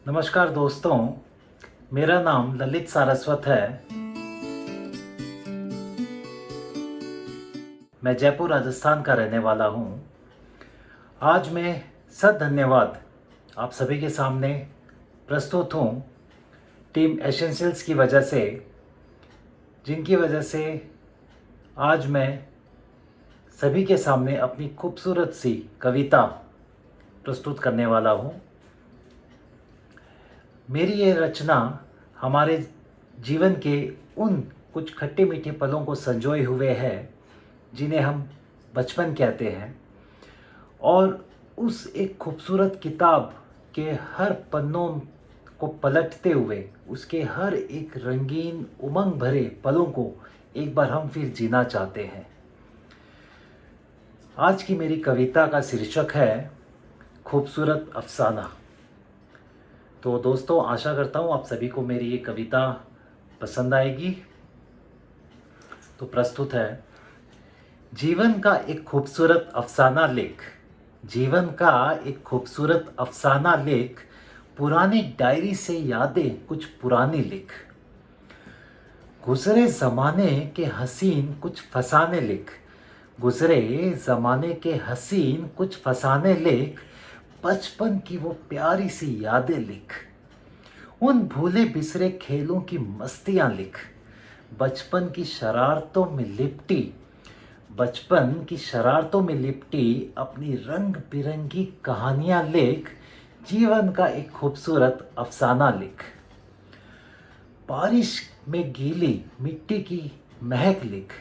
नमस्कार दोस्तों, मेरा नाम ललित सारस्वत है। मैं जयपुर राजस्थान का रहने वाला हूँ। आज मैं धन्यवाद आप सभी के सामने प्रस्तुत हूँ टीम एसेंशियल्स की वजह से, जिनकी वजह से आज मैं सभी के सामने अपनी खूबसूरत सी कविता प्रस्तुत करने वाला हूँ। मेरी ये रचना हमारे जीवन के उन कुछ खट्टे मीठे पलों को संजोए हुए है जिन्हें हम बचपन कहते हैं, और उस एक खूबसूरत किताब के हर पन्नों को पलटते हुए उसके हर एक रंगीन उमंग भरे पलों को एक बार हम फिर जीना चाहते हैं। आज की मेरी कविता का शीर्षक है खूबसूरत अफसाना। तो दोस्तों, आशा करता हूँ आप सभी को मेरी ये कविता पसंद आएगी। तो प्रस्तुत है। जीवन का एक खूबसूरत अफसाना लेख, जीवन का एक खूबसूरत अफसाना लेख, पुरानी डायरी से यादें कुछ पुरानी लिख, गुजरे ज़माने के हसीन कुछ फसाने लिख, गुजरे ज़माने के हसीन कुछ फसाने लिख, बचपन की वो प्यारी सी यादें लिख, उन भूले बिसरे खेलों की मस्तियां लिख, बचपन की शरारतों में लिपटी, बचपन की शरारतों में लिपटी अपनी रंग बिरंगी कहानियां लिख, जीवन का एक खूबसूरत अफसाना लिख, बारिश में गीली मिट्टी की महक लिख,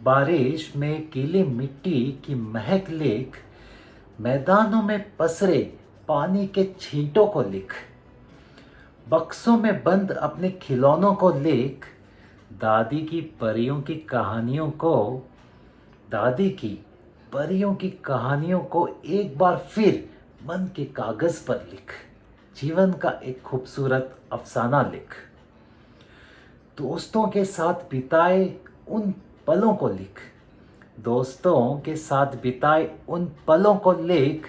बारिश में गीली मिट्टी की महक लिख, मैदानों में पसरे पानी के छींटों को लिख, बक्सों में बंद अपने खिलौनों को लिख, दादी की परियों की कहानियों को, दादी की परियों की कहानियों को एक बार फिर मन के कागज पर लिख, जीवन का एक खूबसूरत अफसाना लिख, दोस्तों के साथ बिताए उन पलों को लिख, दोस्तों के साथ बिताए उन पलों को लिख,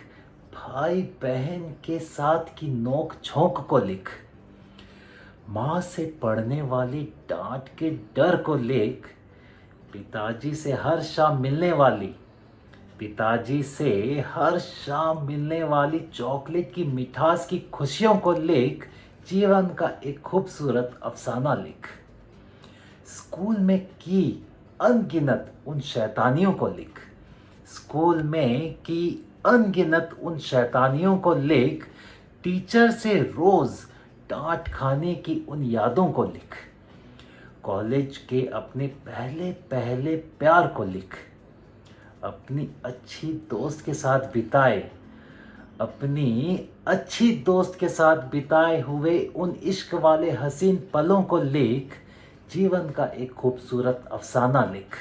भाई बहन के साथ की नोक झोंक को लिख, माँ से पड़ने वाली डांट के डर को लिख, पिताजी से हर शाम मिलने वाली, पिताजी से हर शाम मिलने वाली चॉकलेट की मिठास की खुशियों को लिख, जीवन का एक खूबसूरत अफसाना लिख, स्कूल में की अनगिनत उन शैतानियों को लिख, स्कूल में की अनगिनत उन शैतानियों को लिख, टीचर से रोज डांट खाने की उन यादों को लिख, कॉलेज के अपने पहले पहले प्यार को लिख, अपनी अच्छी दोस्त के साथ बिताए, अपनी अच्छी दोस्त के साथ बिताए हुए उन इश्क वाले हसीन पलों को लिख, जीवन का एक खूबसूरत अफसाना लिख,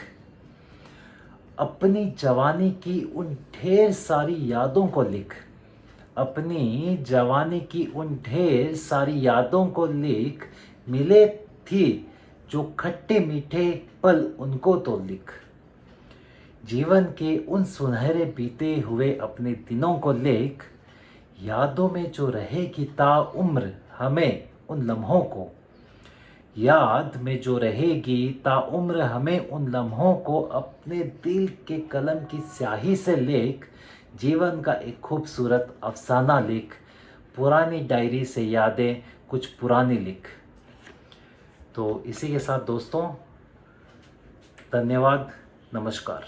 अपनी जवानी की उन ढेर सारी यादों को लिख, अपनी जवानी की उन ढेर सारी यादों को लिख, मिले थी जो खट्टे मीठे पल उनको तो लिख, जीवन के उन सुनहरे बीते हुए अपने दिनों को लिख, यादों में जो रहेगी ताउम्र हमें उन लम्हों को, याद में जो रहेगी ताउम्र हमें उन लम्हों को, अपने दिल के कलम की स्याही से लिख, जीवन का एक खूबसूरत अफसाना लिख, पुरानी डायरी से यादें कुछ पुरानी लिख। तो इसी के साथ दोस्तों, धन्यवाद, नमस्कार।